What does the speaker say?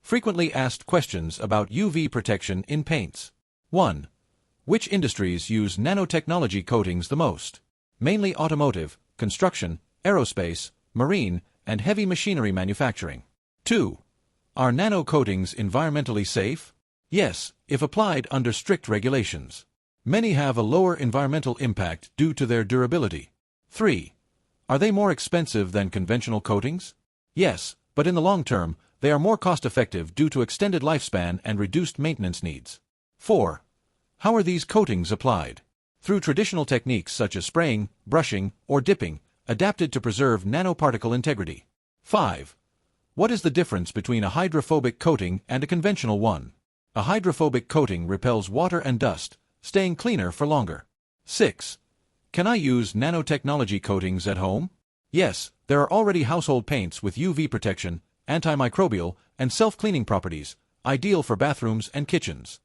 Frequently asked questions about UV protection in paints. 1. Which industries use nanotechnology coatings the most? Mainly automotive, construction, aerospace, marine, and heavy machinery manufacturing. 2. Are nano coatings environmentally safe? Yes, if applied under strict regulations. Many have a lower environmental impact due to their durability. 3. Are they more expensive than conventional coatings? Yes, but in the long term, they are more cost-effective due to extended lifespan and reduced maintenance needs. 4. How are these coatings applied? Through traditional techniques such as spraying, brushing, or dipping, adapted to preserve nanoparticle integrity. 5. What is the difference between a hydrophobic coating and a conventional one? A hydrophobic coating repels water and dust, staying cleaner for longer. 6. Can I use nanotechnology coatings at home? Yes, there are already household paints with UV protection, antimicrobial, and self-cleaning properties, ideal for bathrooms and kitchens.